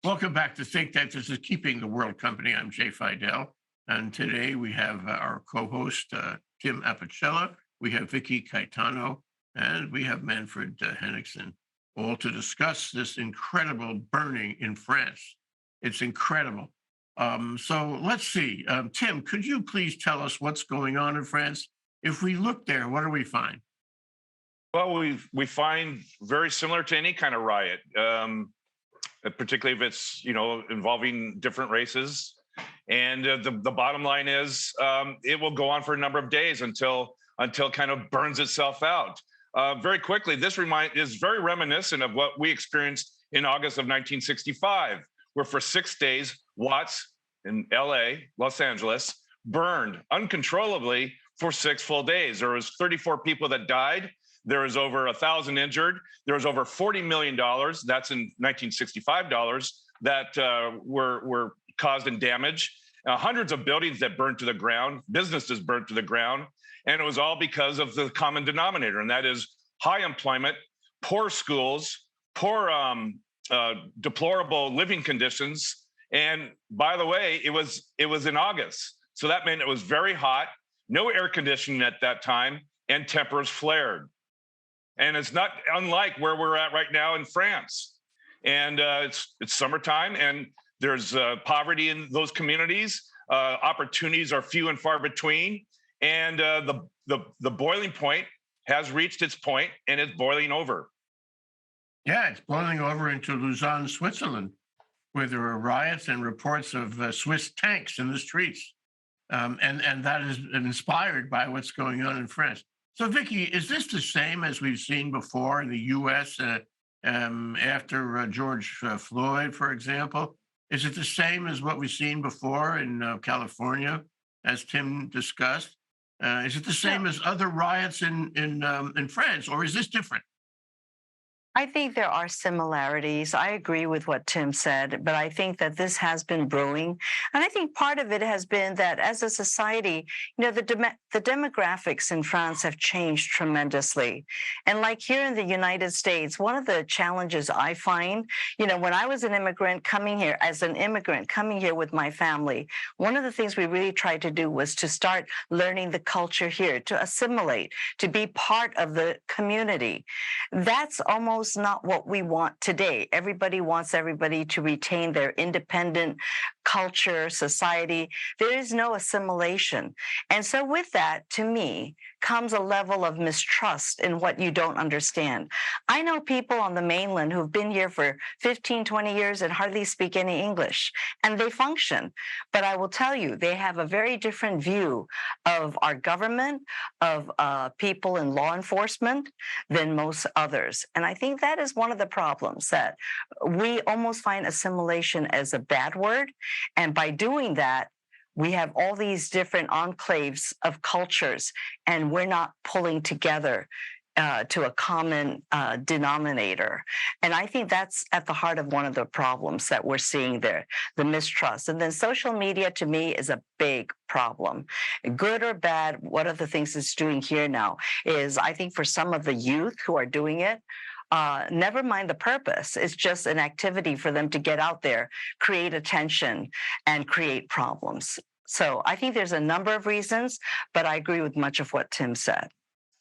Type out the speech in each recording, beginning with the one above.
Welcome back to ThinkTech. This is Keeping the World Company. I'm Jay Fidell. And today we have our co-host, Tim Apicella. We have Vicky, Cayetano, and we have Manfred Henningsen, all to discuss this incredible burning in France. It's incredible. So let's see. Tim, could you please tell us what's going on in France? If we look there, what do we find? Well, we find very similar to any kind of riot, particularly if it's involving different races. And the bottom line is it will go on for a number of days until kind of burns itself out. Very quickly, this is very reminiscent of what we experienced in August of 1965, where for 6 days, Watts in LA, Los Angeles, burned uncontrollably for 6 full days. There was 34 people that died. There was over 1,000 injured. There was over $40 million, that's in 1965 dollars, that were caused in damage. Hundreds of buildings that burned to the ground, businesses burned to the ground. And it was all because of the common denominator, and that is high employment, poor schools, poor deplorable living conditions. And by the way, it was in August. So that meant it was very hot, no air conditioning at that time, and temperatures flared. And it's not unlike where we're at right now in France. And it's summertime, and there's poverty in those communities. Opportunities are few and far between. And the boiling point has reached its point, and it's boiling over. Yeah, it's boiling over into Lausanne, Switzerland, where there are riots and reports of Swiss tanks in the streets. And that is inspired by what's going on in France. So, Vicky, is this the same as we've seen before in the U.S. After George Floyd, for example? Is it the same as what we've seen before in California, as Tim discussed? Is it the same as other riots in France, or is this different? I think there are similarities. I agree with what Tim said, but I think that this has been brewing. And I think part of it has been that as a society, the demographics in France have changed tremendously. And like here in the United States, one of the challenges I find, when I was an immigrant coming here with my family, one of the things we really tried to do was to start learning the culture here, to assimilate, to be part of the community. That's almost not what we want today. Everybody wants everybody to retain their independent culture, society. There is no assimilation. And so with that, to me, comes a level of mistrust in what you don't understand. I know people on the mainland who've been here for 15, 20 years and hardly speak any English, and they function. But I will tell you, they have a very different view of our government, of people in law enforcement than most others. And I think that is one of the problems, that we almost find assimilation as a bad word. And by doing that, we have all these different enclaves of cultures, and we're not pulling together to a common denominator. And I think that's at the heart of one of the problems that we're seeing there, the mistrust. And then social media, to me, is a big problem. Good or bad, one of the things it's doing here now is, I think for some of the youth who are doing it, never mind the purpose. It's just an activity for them to get out there, create attention, and create problems. So I think there's a number of reasons, but I agree with much of what Tim said.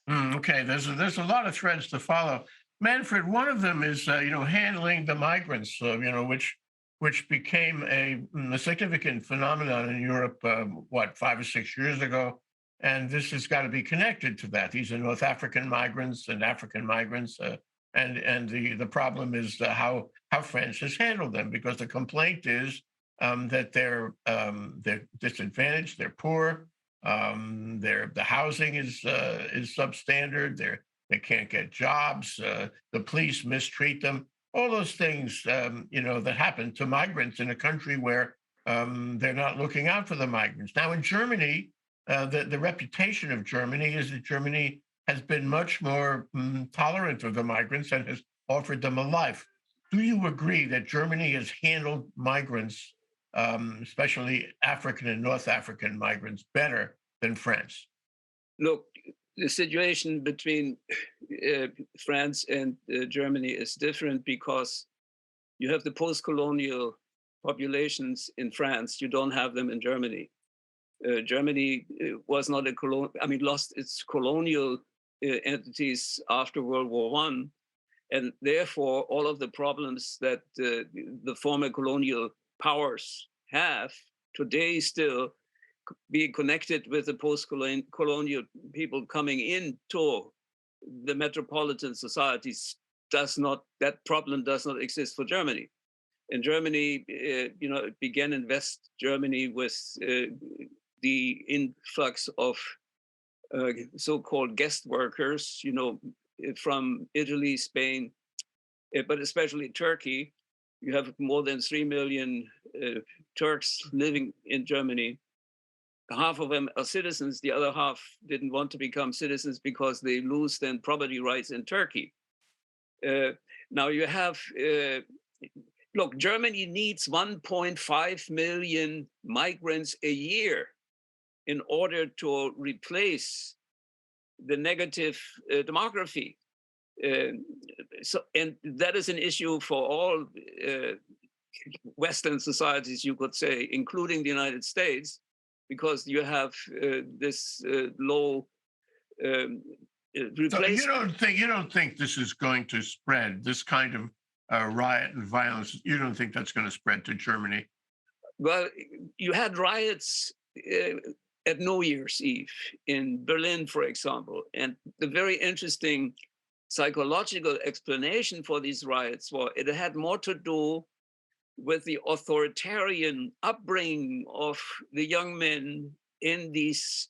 Okay, there's a lot of threads to follow. Manfred, one of them is handling the migrants, which became a significant phenomenon in Europe, 5 or 6 years ago, and this has got to be connected to that. These are North African migrants and African migrants. And the problem is how France has handled them, because the complaint is that they're disadvantaged, they're poor, the housing is substandard, they can't get jobs, the police mistreat them, all those things that happen to migrants in a country where they're not looking out for the migrants. Now in Germany, the reputation of Germany is that Germany has been much more tolerant of the migrants and has offered them a life. Do you agree that Germany has handled migrants, especially African and North African migrants, better than France? Look, the situation between France and Germany is different because You have the post-colonial populations in France. You don't have them in Germany. Germany was not a colonial, I mean, lost its colonial entities after World War I. And therefore, all of the problems that the former colonial powers have today still being connected with the post-colonial people coming into the metropolitan societies that problem does not exist for Germany. In Germany, it began in West Germany with the influx of so-called guest workers, from Italy, Spain, but especially Turkey. You have more than 3 million Turks living in Germany. Half of them are citizens. The other half didn't want to become citizens because they lose then property rights in Turkey. Now you have, look, Germany needs 1.5 million migrants a year in order to replace the negative demography. And that is an issue for all Western societies, you could say, including the United States, because you have this low replacement. So you don't think this is going to spread, this kind of riot and violence? You don't think that's going to spread to Germany? Well, you had riots at New Year's Eve in Berlin, for example, and the very interesting psychological explanation for these riots was it had more to do with the authoritarian upbringing of the young men in these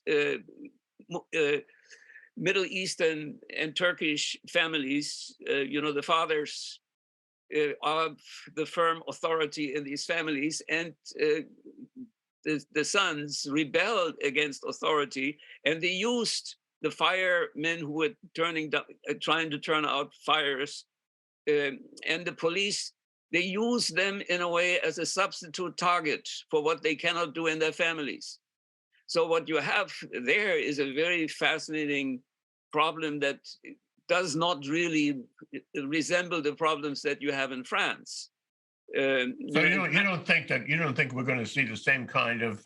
Middle Eastern and Turkish families. The fathers are the firm authority in these families, and the sons rebelled against authority, and they used the firemen who were trying to turn out fires, and the police. They use them in a way as a substitute target for what they cannot do in their families. So what you have there is a very fascinating problem that does not really resemble the problems that you have in France. So you don't think we're going to see the same kind of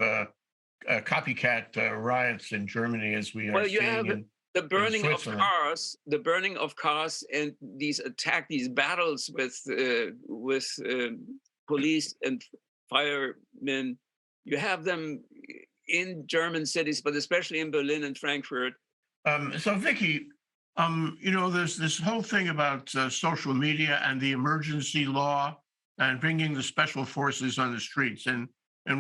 copycat riots in Germany as we are seeing in the burning of Switzerland? cars, and these battles with police and firemen. You have them in German cities, but especially in Berlin and Frankfurt. So Vicky, there's this whole thing about social media and the emergency law and bringing the special forces on the streets. And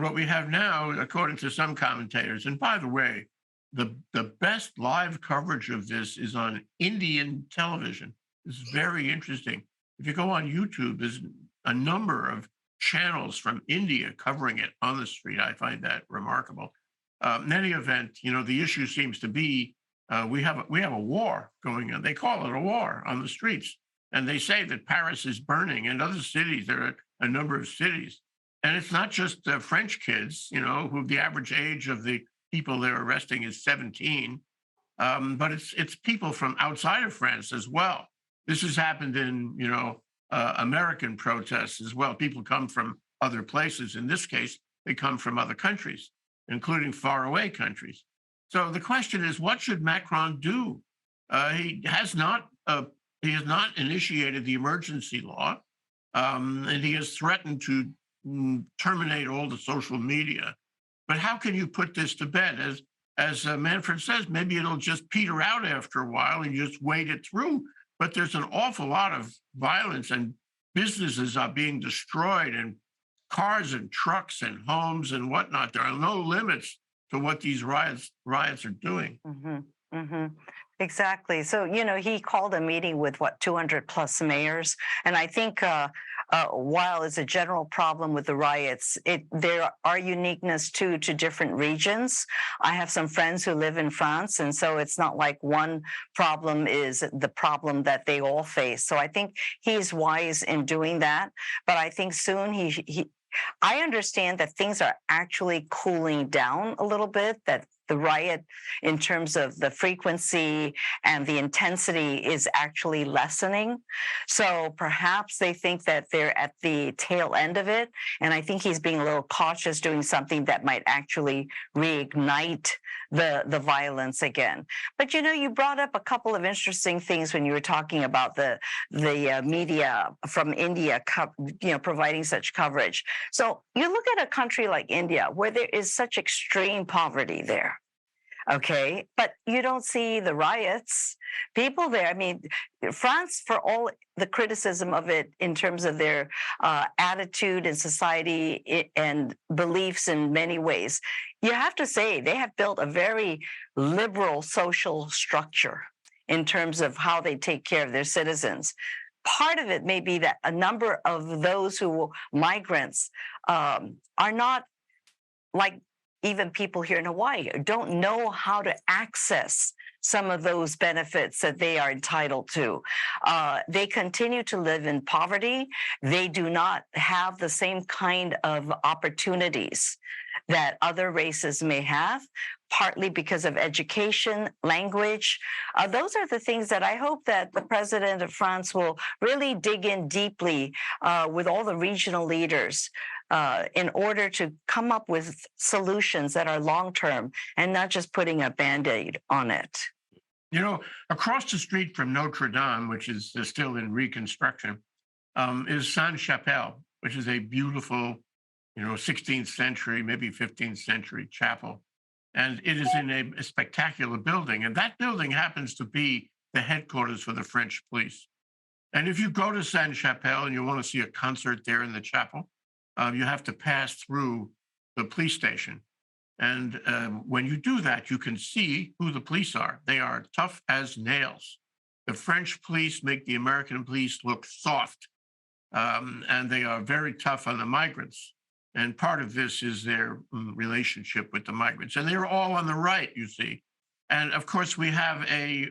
what we have now, according to some commentators, and by the way, the best live coverage of this is on Indian television. It's very interesting. If you go on YouTube, there's a number of channels from India covering it on the street. I find that remarkable. In any event, the issue seems to be we have a war going on. They call it a war on the streets. And they say that Paris is burning and other cities. There are a number of cities. And it's not just French kids, who the average age of the people they're arresting is 17, but it's people from outside of France as well. This has happened in, American protests as well. People come from other places. In this case, they come from other countries, including faraway countries. So the question is, what should Macron do? He has not initiated the emergency law, and he has threatened to terminate all the social media. But how can you put this to bed? As Manfred says, maybe it'll just peter out after a while and you just wait it through. But there's an awful lot of violence, and businesses are being destroyed, and cars and trucks and homes and whatnot. There are no limits to what these riots are doing. Mm-hmm. Mm-hmm. Exactly. So, he called a meeting with 200 plus mayors. And I think while it's a general problem with the riots, there are uniqueness to different regions. I have some friends who live in France, and so it's not like one problem is the problem that they all face. So I think he's wise in doing that. But I think soon I understand that things are actually cooling down a little bit, that the riot in terms of the frequency and the intensity is actually lessening. So perhaps they think that they're at the tail end of it. And I think he's being a little cautious doing something that might actually reignite the violence again. But you brought up a couple of interesting things when you were talking about the media from India, providing such coverage. So you look at a country like India, where there is such extreme poverty there. Okay, but you don't see the riots. People there, I mean, France, for all the criticism of it in terms of their attitude in society and beliefs in many ways, you have to say they have built a very liberal social structure in terms of how they take care of their citizens. Part of it may be that a number of those who migrants are not like even people here in Hawaii, don't know how to access some of those benefits that they are entitled to. They continue to live in poverty. They do not have the same kind of opportunities that other races may have, partly because of education, language. Those are the things that I hope that the president of France will really dig in deeply with all the regional leaders in order to come up with solutions that are long-term and not just putting a Band-Aid on it. Across the street from Notre Dame, which is still in reconstruction, is Sainte-Chapelle, which is a beautiful, 16th century, maybe 15th century chapel. And it is in a spectacular building. And that building happens to be the headquarters for the French police. And if you go to Sainte-Chapelle and you want to see a concert there in the chapel, you have to pass through the police station. And when you do that, you can see who the police are. They are tough as nails. The French police make the American police look soft, and they are very tough on the migrants. And part of this is their relationship with the migrants. And they're all on the right, you see. And of course, we have a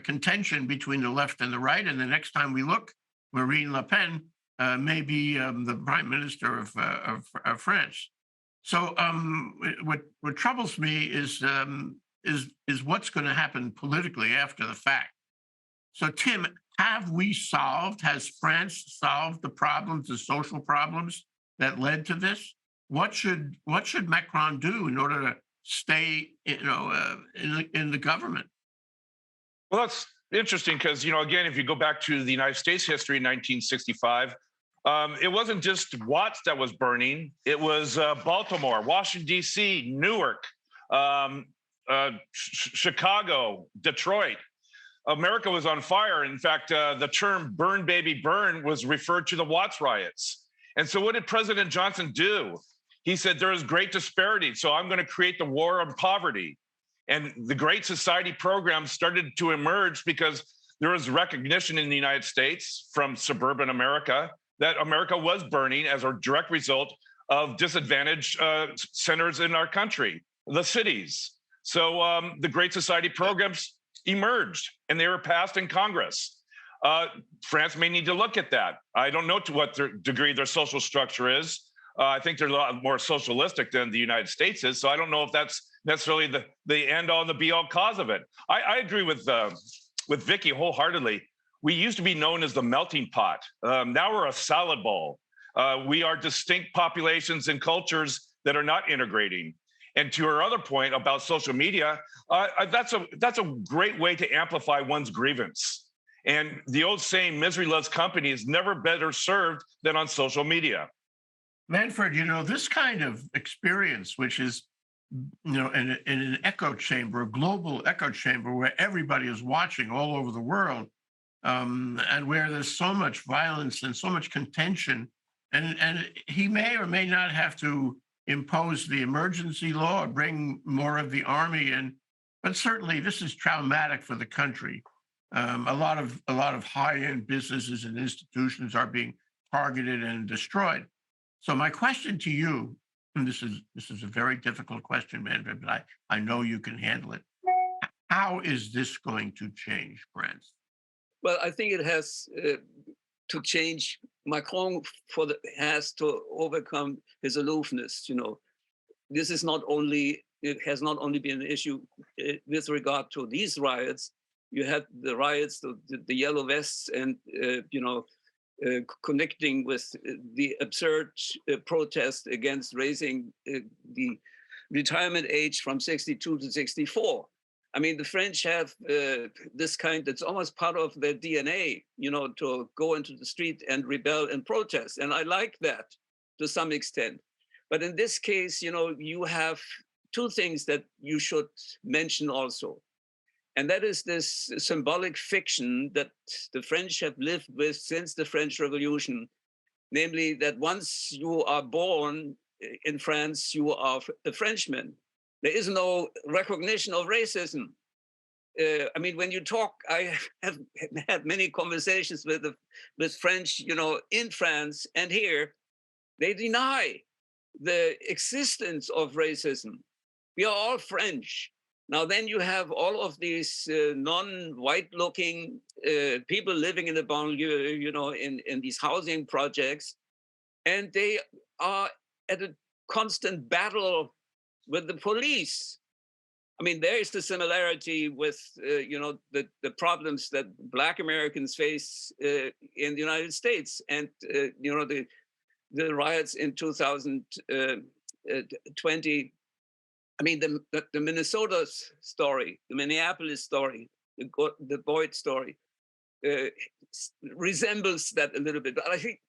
contention between the left and the right. And the next time we look, Marine Le Pen may be the prime minister of France. So what troubles me is what's going to happen politically after the fact. So Tim, has France solved the problems, the social problems that led to this? What should Macron do in order to stay, in the government? Well, that's interesting because, again, if you go back to the United States history in 1965, it wasn't just Watts that was burning. It was Baltimore, Washington, D.C., Newark, Chicago, Detroit. America was on fire. In fact, the term burn, baby, burn was referred to the Watts riots. And so what did President Johnson do? He said, there is great disparity, so I'm going to create the war on poverty. And the Great Society program started to emerge because there was recognition in the United States from suburban America that America was burning as a direct result of disadvantaged centers in our country, the cities. So the Great Society programs emerged and they were passed in Congress. France may need to look at that. I don't know to what degree their social structure is. I think they're a lot more socialistic than the United States is. So I don't know if that's necessarily the end all, the be all cause of it. I agree with Vicky wholeheartedly. We used to be known as the melting pot. Now we're a salad bowl. We are distinct populations and cultures that are not integrating. And to her other point about social media, that's a great way to amplify one's grievance. And the old saying, misery loves company, is never better served than on social media. Manfred, this kind of experience, which is, in an echo chamber, a global echo chamber where everybody is watching all over the world, and where there's so much violence and so much contention, and he may or may not have to impose the emergency law or bring more of the army in, but certainly this is traumatic for the country. A lot of high-end businesses and institutions are being targeted and destroyed. So my question to you, and this is a very difficult question, Manfred, but I know you can handle it. How is this going to change, France? Well, I think it has to change. Macron has to overcome his aloofness. This is not only it has not only been an issue with regard to these riots. You had the riots, the yellow vests, and connecting with the absurd protest against raising the retirement age from 62 to 64. I mean, the French have this kind, it's almost part of their DNA, to go into the street and rebel and protest. And I like that to some extent. But in this case, you have two things that you should mention also. And that is this symbolic fiction that the French have lived with since the French Revolution, namely that once you are born in France, you are a Frenchman. There is no recognition of racism. I mean, when you talk, I have had many conversations with French, in France and here, they deny the existence of racism. We are all French. Now, then you have all of these non-white looking people living in the banlieue, in these housing projects, and they are at a constant battle with the police. I mean, there is the similarity with, the problems that Black Americans face in the United States, and the riots in 2020. I mean, the Minnesota story, the Minneapolis story, the Boyd story resembles that a little bit. But I think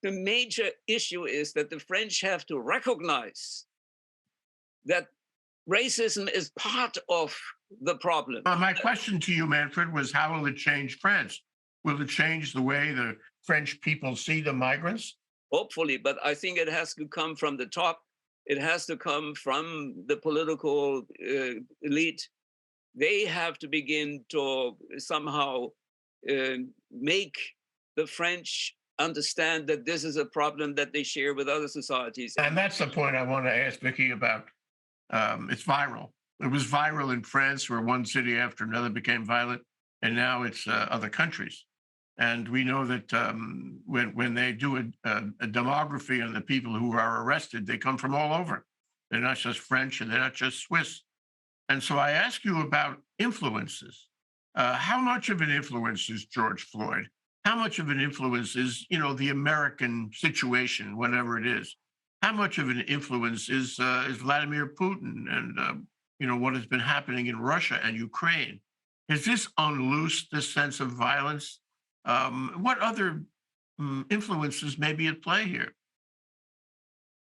the major issue is that the French have to recognize that racism is part of the problem. My question to you, Manfred, was how will it change France? Will it change the way the French people see the migrants? Hopefully, but I think it has to come from the top. It has to come from the political elite. They have to begin to somehow make the French understand that this is a problem that they share with other societies. And that's the point I want to ask Vicky about. It's viral. It was viral in France, where one city after another became violent, and now it's other countries. And we know that when they do a demography on the people who are arrested, they come from all over. They're not just French, and they're not just Swiss. And so I ask you about influences. How much of an influence is George Floyd? How much of an influence is, the American situation, whatever it is? How much of an influence is Vladimir Putin and, what has been happening in Russia and Ukraine? Has this unloosed this sense of violence? What other influences may be at play here?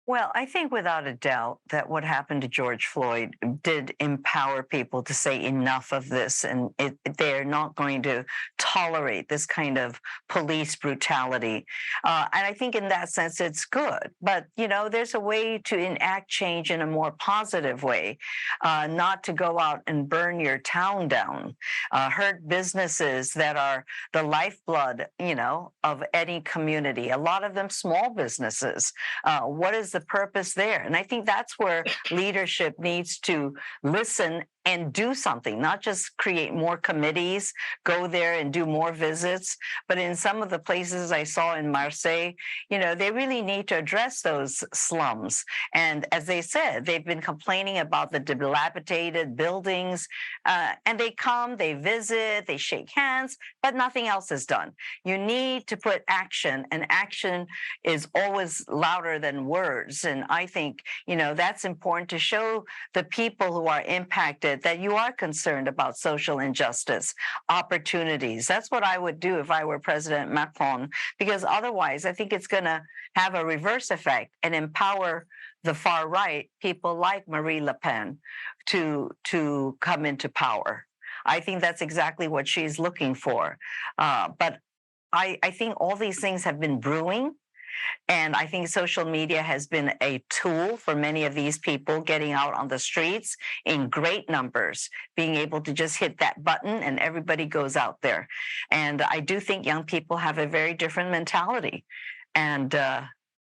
Well, I think without a doubt that what happened to George Floyd did empower people to say enough of this, and they're not going to tolerate this kind of police brutality. And I think in that sense, it's good. But, there's a way to enact change in a more positive way, not to go out and burn your town down, hurt businesses that are the lifeblood, of any community, a lot of them small businesses. What is the purpose there? And I think that's where leadership needs to listen and do something, not just create more committees, go there and do more visits. But in some of the places I saw in Marseille, they really need to address those slums. And as they said, they've been complaining about the dilapidated buildings, and they come, they visit, they shake hands, but nothing else is done. You need to put action, and action is always louder than words. And I think, that's important to show the people who are impacted that you are concerned about social injustice, opportunities. That's what I would do if I were President Macron, because otherwise I think it's going to have a reverse effect and empower the far right, people like Marie Le Pen, to come into power. I think that's exactly what she's looking for. But I think all these things have been brewing. And I think social media has been a tool for many of these people getting out on the streets in great numbers, being able to just hit that button and everybody goes out there. And I do think young people have a very different mentality. And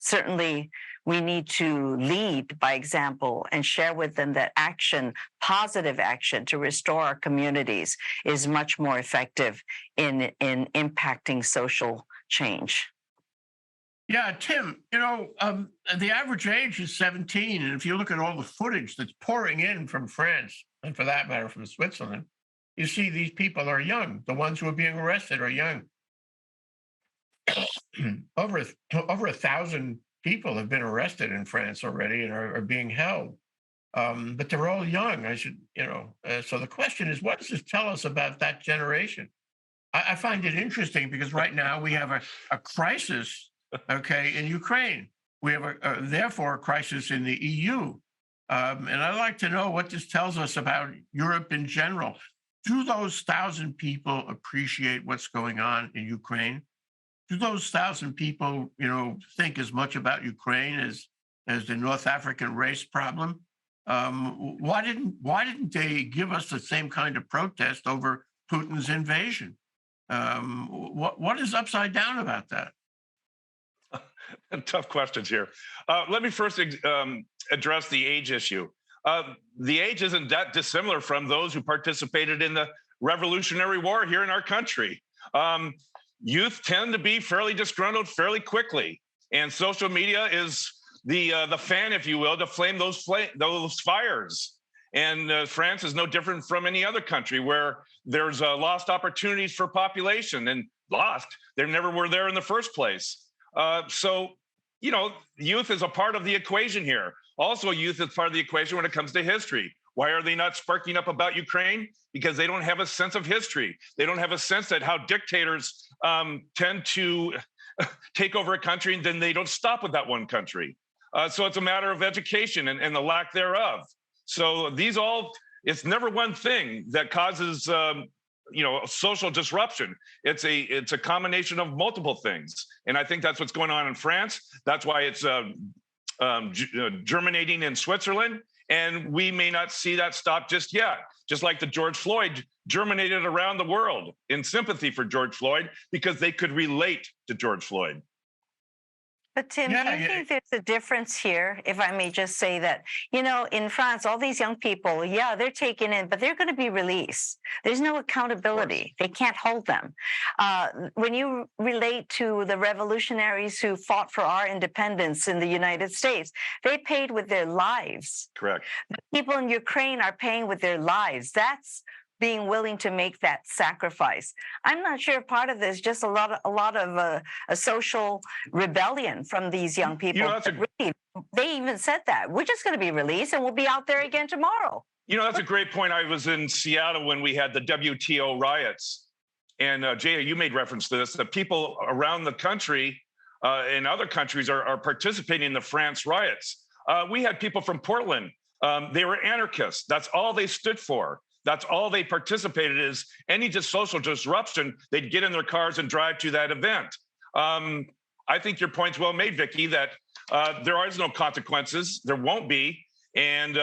certainly we need to lead by example and share with them that action, positive action to restore our communities is much more effective in impacting social change. Yeah, Tim, the average age is 17. And if you look at all the footage that's pouring in from France, and for that matter, from Switzerland, you see these people are young. The ones who are being arrested are young. Over 1,000 people have been arrested in France already and are being held. But they're all young. So the question is, what does this tell us about that generation? I find it interesting because right now we have a crisis, okay, in Ukraine. We have therefore a crisis in the EU. And I'd like to know what this tells us about Europe in general. Do those 1,000 people appreciate what's going on in Ukraine? Do those 1,000 people, think as much about Ukraine as the North African race problem? Why didn't they give us the same kind of protest over Putin's invasion? What is upside down about that? Tough questions here. Let me first address the age issue. The age isn't that dissimilar from those who participated in the Revolutionary War here in our country. Youth tend to be fairly disgruntled fairly quickly, and social media is the fan, if you will, to flame those fires. And France is no different from any other country where there's lost opportunities for population, and lost. They never were there in the first place. So, youth is a part of the equation here. Also, youth is part of the equation when it comes to history. Why are they not sparking up about Ukraine? Because they don't have a sense of history. They don't have a sense that how dictators tend to take over a country and then they don't stop with that one country. So it's a matter of education and the lack thereof. So it's never one thing that causes social disruption. It's a combination of multiple things. And I think that's what's going on in France. That's why it's germinating in Switzerland. And we may not see that stop just yet. Just like the George Floyd germinated around the world in sympathy for George Floyd because they could relate to George Floyd. But Tim, do you think there's a difference here, if I may just say that, in France, all these young people, they're taken in, but they're going to be released. There's no accountability. They can't hold them. When you relate to the revolutionaries who fought for our independence in the United States, they paid with their lives. Correct. The people in Ukraine are paying with their lives. That's being willing to make that sacrifice. I'm not sure part of this is just a lot of a social rebellion from these young people. They even said that we're just going to be released and we'll be out there again tomorrow. That's a great point. I was in Seattle when we had the WTO riots, and Jay, you made reference to this. The people around the country and other countries are participating in the France riots. We had people from Portland. They were anarchists. That's all they stood for. That's all they participated is any social disruption, they'd get in their cars and drive to that event. I think your point's well made, Vicky, that there is no consequences. There won't be. And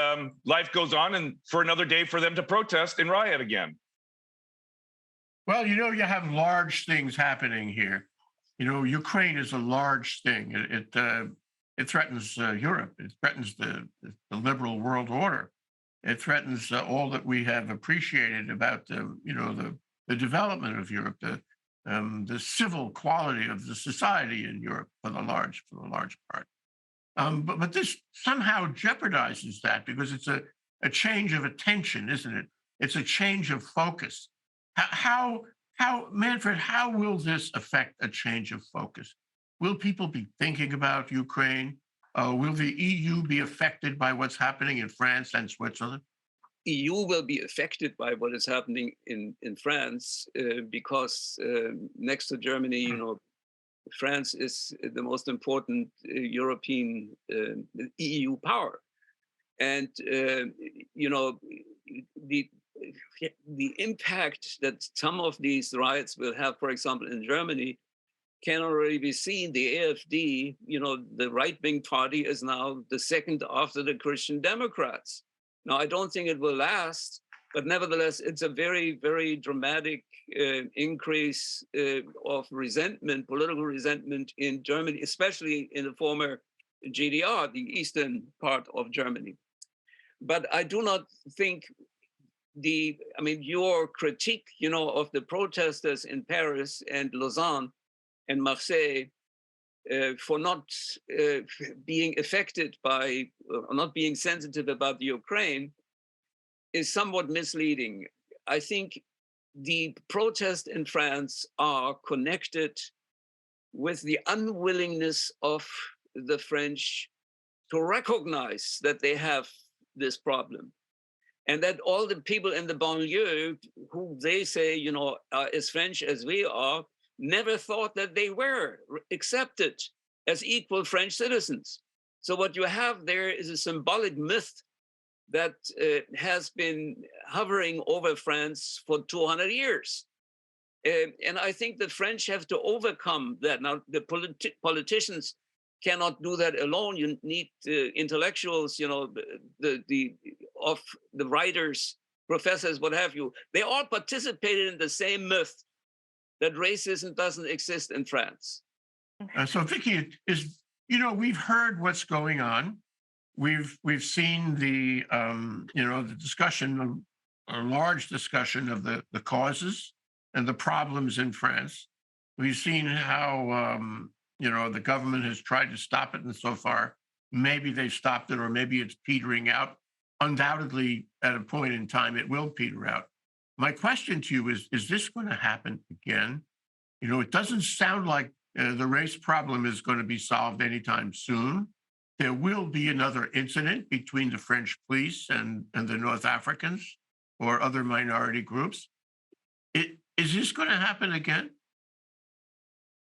life goes on and for another day for them to protest and riot again. Well, you have large things happening here. Ukraine is a large thing. It threatens Europe. It threatens the liberal world order. It threatens all that we have appreciated about the development of Europe, the civil quality of the society in Europe for the large part. But this somehow jeopardizes that because it's a change of attention, isn't it? It's a change of focus. How Manfred, how will this affect a change of focus? Will people be thinking about Ukraine? Will the EU be affected by what's happening in France and Switzerland? EU will be affected by what is happening in France because next to Germany, France is the most important European EU power. And, the impact that some of these riots will have, for example, in Germany, can already be seen. The AfD, the right-wing party, is now the second after the Christian Democrats. Now, I don't think it will last, but nevertheless, it's a very, very dramatic increase of resentment, political resentment in Germany, especially in the former GDR, the eastern part of Germany. But I do not think your critique, of the protesters in Paris and Lausanne and Marseille for not being affected by, or not being sensitive about the Ukraine is somewhat misleading. I think the protests in France are connected with the unwillingness of the French to recognize that they have this problem. And that all the people in the banlieue, who they say, are as French as we are, never thought that they were accepted as equal French citizens. So what you have there is a symbolic myth that has been hovering over France for 200 years. And I think the French have to overcome that. Now, the politicians cannot do that alone. You need intellectuals, of the writers, professors, what have you. They all participated in the same myth that racism doesn't exist in France. So Vicky, we've heard what's going on. We've seen the the discussion, a large discussion of the causes and the problems in France. We've seen how the government has tried to stop it, and so far maybe they've stopped it, or maybe it's petering out. Undoubtedly, at a point in time, it will peter out. My question to you is this going to happen again? It doesn't sound like the race problem is going to be solved anytime soon. There will be another incident between the French police and the North Africans or other minority groups. Is this going to happen again?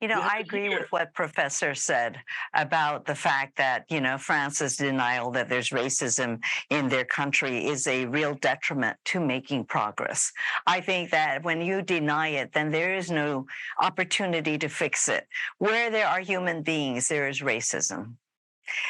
I agree with what Professor said about the fact that, France's denial that there's racism in their country is a real detriment to making progress. I think that when you deny it, then there is no opportunity to fix it. Where there are human beings, there is racism.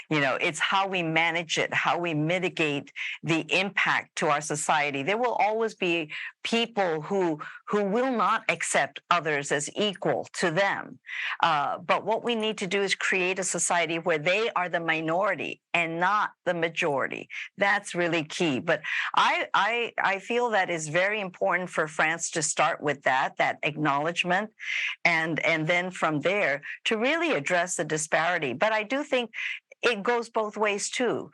It's how we manage it, how we mitigate the impact to our society. There will always be people who will not accept others as equal to them. But what we need to do is create a society where they are the minority and not the majority. That's really key. But I feel that it's very important for France to start with that acknowledgement, and then from there to really address the disparity. But I do think it goes both ways too.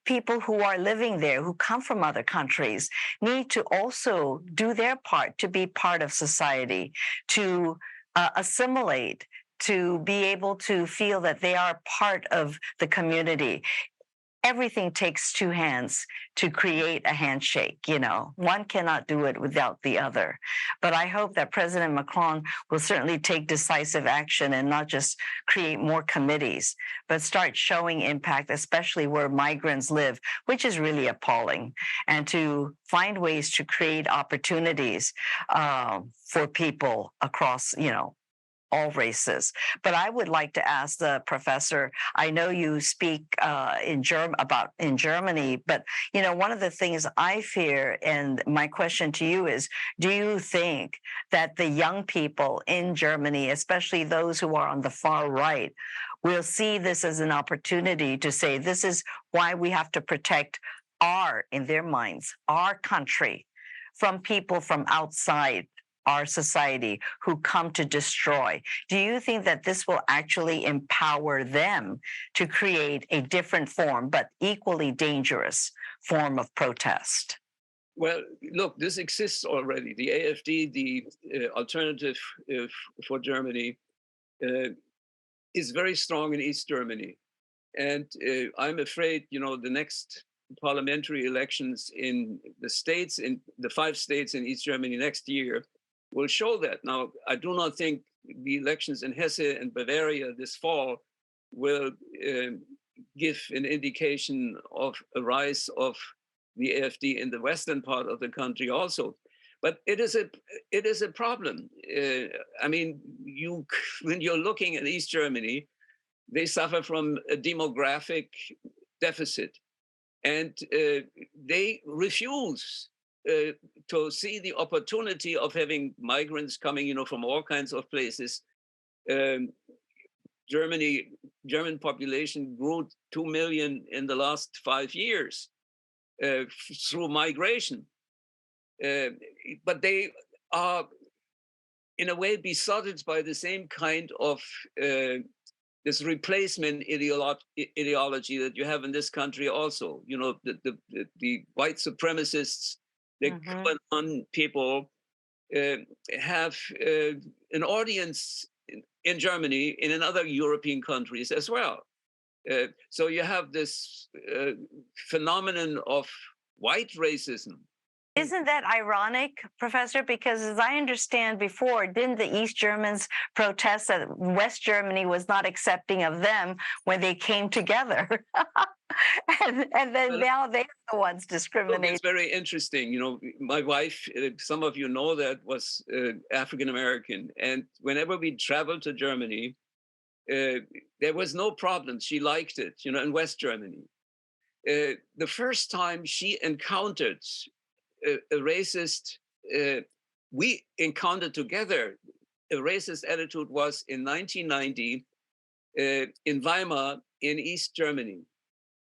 People who are living there, who come from other countries, need to also do their part to be part of society, to assimilate, to be able to feel that they are part of the community. Everything takes two hands to create a handshake. One cannot do it without the other. But I hope that President Macron will certainly take decisive action and not just create more committees, but start showing impact, especially where migrants live, which is really appalling, and to find ways to create opportunities for people across, all races. But I would like to ask the professor, I know you speak in Germany, but one of the things I fear, and my question to you is, do you think that the young people in Germany, especially those who are on the far right, will see this as an opportunity to say, this is why we have to protect in their minds, our country from people from outside our society who come to destroy? Do you think that this will actually empower them to create a different form, but equally dangerous form of protest? Well, look, this exists already. The AfD, the Alternative for Germany, is very strong in East Germany. And I'm afraid, the next parliamentary elections in the states, in the 5 states in East Germany next year, will show that. Now, I do not think the elections in Hesse and Bavaria this fall will give an indication of a rise of the AfD in the western part of the country also. But it is a problem. When you're looking at East Germany, they suffer from a demographic deficit, and they refuse to see the opportunity of having migrants coming, from all kinds of places. German population grew 2 million in the last 5 years through migration. But they are in a way besotted by the same kind of this replacement ideology that you have in this country also. You know, the white supremacists, the QAnon people have an audience in Germany and in other European countries as well. So you have this phenomenon of white racism. Isn't that ironic, Professor? Because as I understand before, didn't the East Germans protest that West Germany was not accepting of them when they came together? and then now they're the ones discriminating. It's very interesting. You know, my wife, some of you know that, was African American. And whenever we traveled to Germany, there was no problem. She liked it, you know, in West Germany. The first time she encountered a racist, we encountered together a racist attitude was in 1990 in Weimar in East Germany.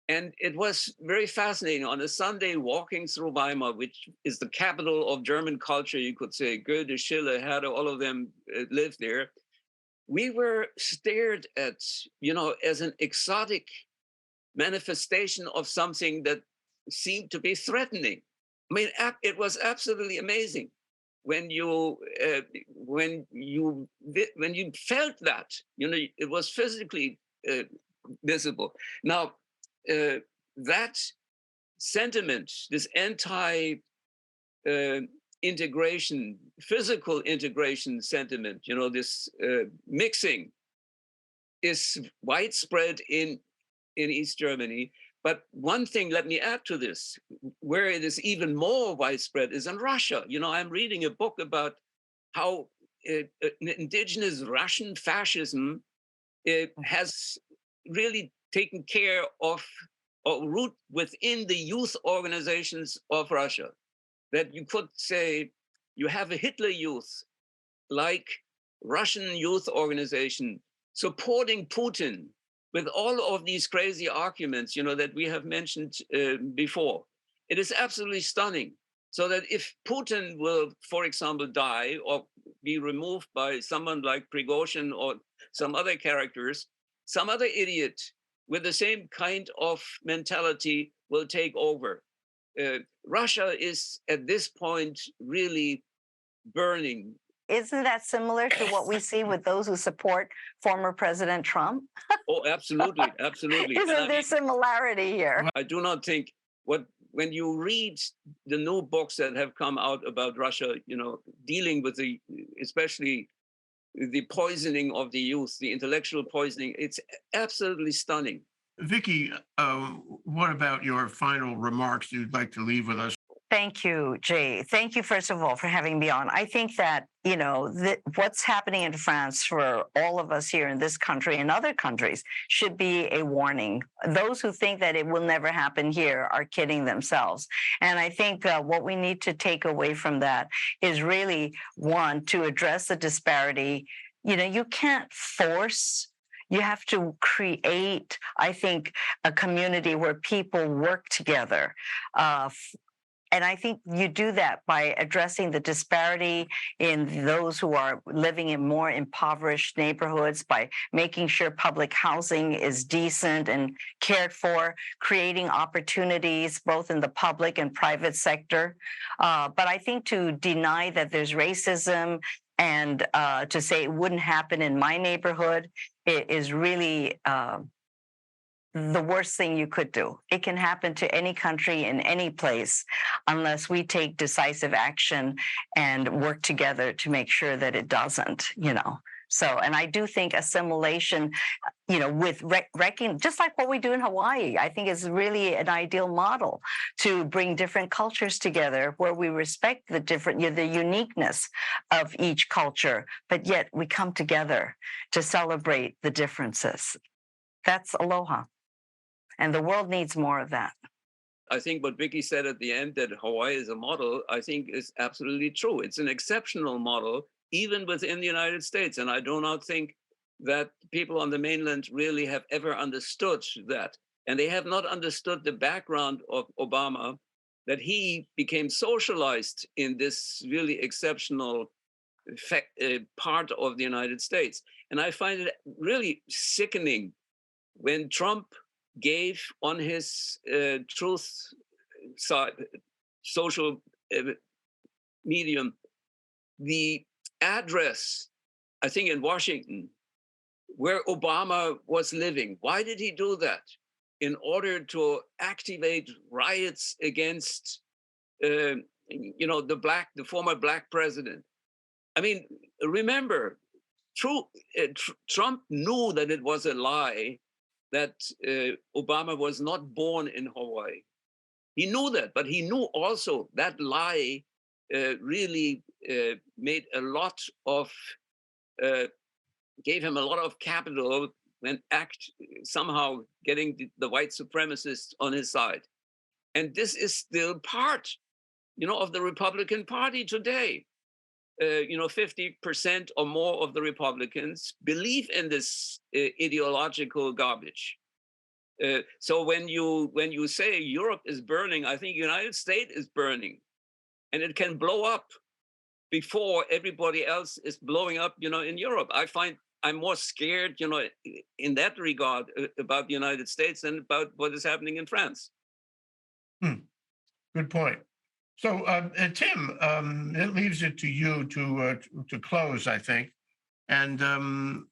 And it was very fascinating. On a Sunday, walking through Weimar, which is the capital of German culture, you could say, Goethe, Schiller, Herder, all of them lived there. We were stared at, you know, as an exotic manifestation of something that seemed to be threatening. I mean, it was absolutely amazing when you felt that, you know, it was physically visible. Now, that sentiment, this anti-integration, physical integration sentiment, you know, this mixing, is widespread in East Germany. But one thing, let me add to this, where it is even more widespread is in Russia. You know, I'm reading a book about how indigenous Russian fascism has really taken care of or root within the youth organizations of Russia. That you could say you have a Hitler Youth, like Russian youth organization, supporting Putin, with all of these crazy arguments, you know, that we have mentioned before. It is absolutely stunning. So that if Putin will, for example, die or be removed by someone like Prigozhin or some other characters, some other idiot with the same kind of mentality will take over. Russia is at this point really burning. Isn't that similar to what we see with those who support former President Trump? Oh, absolutely, absolutely. Isn't there similarity here? I do not think when you read the new books that have come out about Russia, you know, dealing with especially the poisoning of the youth, the intellectual poisoning, it's absolutely stunning. Vicky, what about your final remarks you'd like to leave with us? Thank you, Jay. Thank you, first of all, for having me on. I think that, you know, what's happening in France for all of us here in this country and other countries should be a warning. Those who think that it will never happen here are kidding themselves. And I think what we need to take away from that is really, one, to address the disparity. You know, you can't force. You have to create, I think, a community where people work together. And I think you do that by addressing the disparity in those who are living in more impoverished neighborhoods, by making sure public housing is decent and cared for, creating opportunities both in the public and private sector. But I think to deny that there's racism and to say it wouldn't happen in my neighborhood is really the worst thing you could do. It can happen to any country in any place unless we take decisive action and work together to make sure that it doesn't, you know. So, and I do think assimilation, you know, with just like what we do in Hawaii, I think is really an ideal model to bring different cultures together where we respect the different, you know, the uniqueness of each culture, but yet we come together to celebrate the differences. That's aloha. And the world needs more of that. I think what Vicky said at the end, that Hawaii is a model, I think is absolutely true. It's an exceptional model, even within the United States. And I do not think that people on the mainland really have ever understood that. And they have not understood the background of Obama, that he became socialized in this really exceptional part of the United States. And I find it really sickening when Trump gave on his truth side, social medium, the address, I think in Washington, where Obama was living. Why did he do that? In order to activate riots against, the former black president. I mean, remember, Trump knew that it was a lie that Obama was not born in Hawaii. He knew that, but he knew also that lie really made a lot of, gave him a lot of capital and somehow getting the white supremacists on his side. And this is still part, of the Republican Party today. 50% or more of the Republicans believe in this ideological garbage. So when you say Europe is burning, I think United States is burning, and it can blow up before everybody else is blowing up, in Europe. I'm more scared, in that regard about the United States than about what is happening in France. Good point. So, Tim, it leaves it to you to close, I think. And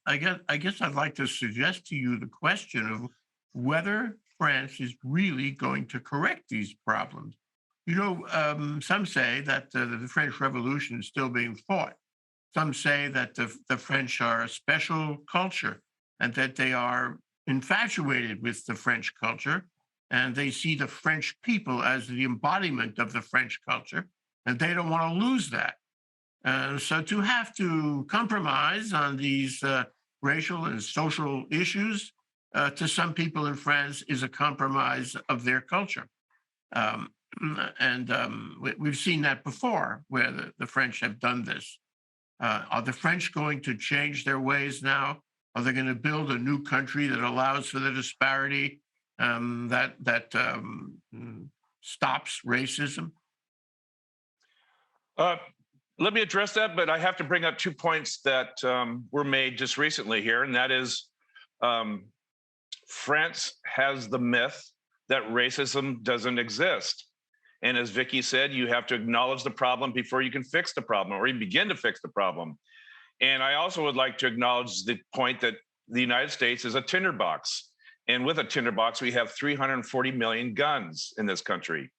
I guess I'd like to suggest to you the question of whether France is really going to correct these problems. Some say that the French Revolution is still being fought. Some say that the French are a special culture and that they are infatuated with the French culture, and they see the French people as the embodiment of the French culture, and they don't want to lose that. So to have to compromise on these racial and social issues to some people in France is a compromise of their culture. We've seen that before, where the French have done this. Are the French going to change their ways now? Are they going to build a new country that allows for the disparity that stops racism? Let me address that, but I have to bring up 2 points that were made just recently here, and that is France has the myth that racism doesn't exist. And as Vicky said, you have to acknowledge the problem before you can fix the problem or even begin to fix the problem. And I also would like to acknowledge the point that the United States is a tinderbox. And with a tinderbox, we have 340 million guns in this country.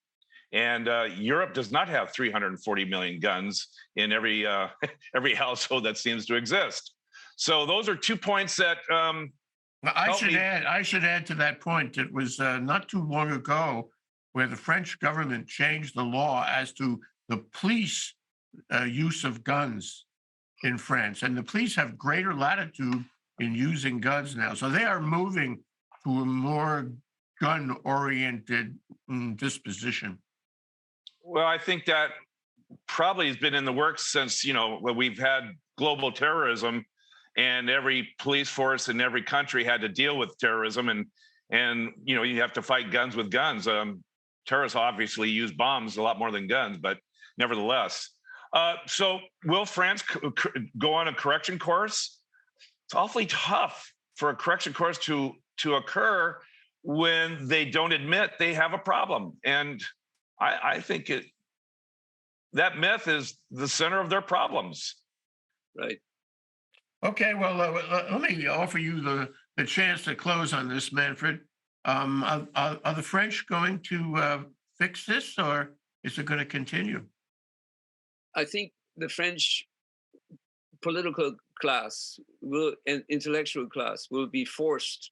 And Europe does not have 340 million guns in every household that seems to exist. So those are 2 points that I should add to that point. It was not too long ago where the French government changed the law as to the police use of guns in France. And the police have greater latitude in using guns now. So they are moving to a more gun-oriented disposition. Well, I think that probably has been in the works since, when we've had global terrorism and every police force in every country had to deal with terrorism. And you have to fight guns with guns. Terrorists obviously use bombs a lot more than guns, but nevertheless. So will France go on a correction course? It's awfully tough for a correction course to occur when they don't admit they have a problem. And I think that myth is the center of their problems. Right. Okay, well, let me offer you the chance to close on this, Manfred. Are the French going to fix this, or is it going to continue? I think the French political class and intellectual class will be forced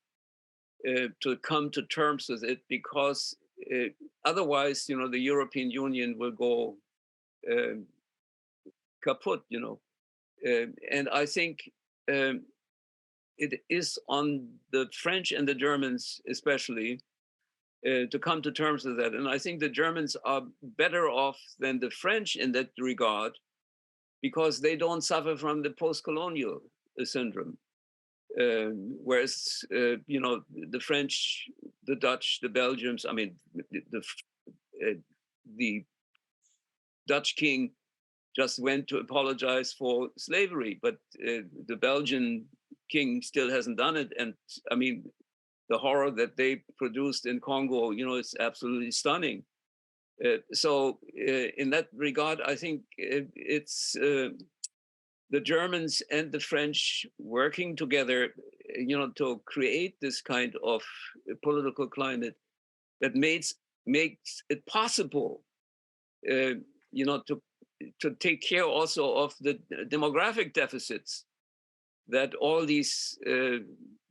to come to terms with it, because otherwise, the European Union will go kaput, and I think it is on the French and the Germans especially to come to terms with that. And I think the Germans are better off than the French in that regard, because they don't suffer from the post-colonial syndrome. Whereas, the French, the Dutch, the Belgians, the Dutch king just went to apologize for slavery, but the Belgian king still hasn't done it. And I mean, the horror that they produced in Congo, it's absolutely stunning. So in that regard, I think it's the Germans and the French working together, to create this kind of political climate that makes it possible, to take care also of the demographic deficits that all these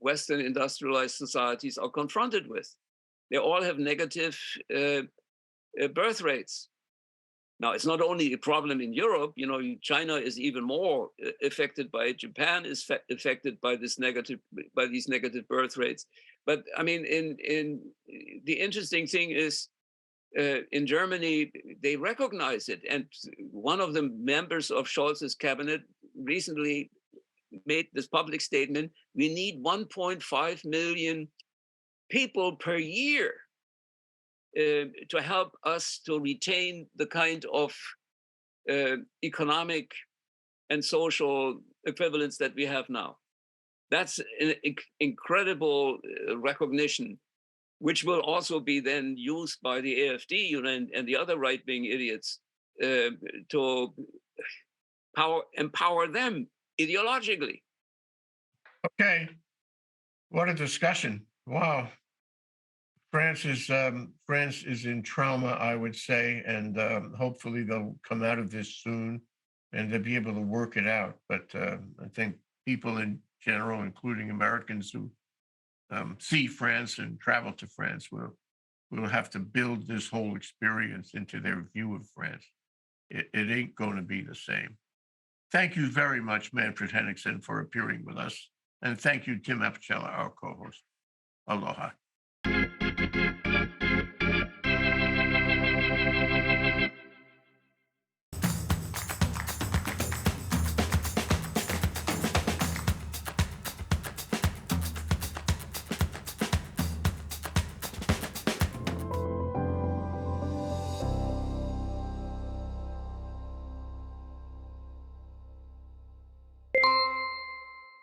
Western industrialized societies are confronted with. They all have negative birth rates. Now, it's not only a problem in Europe. China is even more affected by it. Japan is affected by these negative birth rates. But I mean, in the interesting thing is, in Germany, they recognize it. And one of the members of Scholz's cabinet recently made this public statement: we need 1.5 million people per year to help us to retain the kind of economic and social equivalence that we have now. That's an incredible recognition, which will also be then used by the AfD, and the other right-wing idiots to empower them ideologically. Okay, what a discussion! Wow, France is in trauma, I would say, and hopefully they'll come out of this soon, and they'll be able to work it out. But I think people in general, including Americans who see France and travel to France, will have to build this whole experience into their view of France. It ain't going to be the same. Thank you very much, Manfred Henningsen, for appearing with us. And thank you, Tim Apicella, our co-host. Aloha.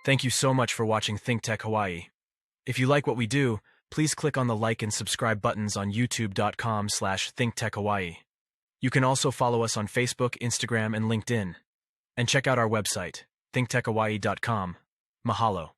Thank you so much for watching ThinkTech Hawaii. If you like what we do, please click on the like and subscribe buttons on youtube.com/ThinkTech Hawaii. You can also follow us on Facebook, Instagram, and LinkedIn. And check out our website, thinktechhawaii.com. Mahalo.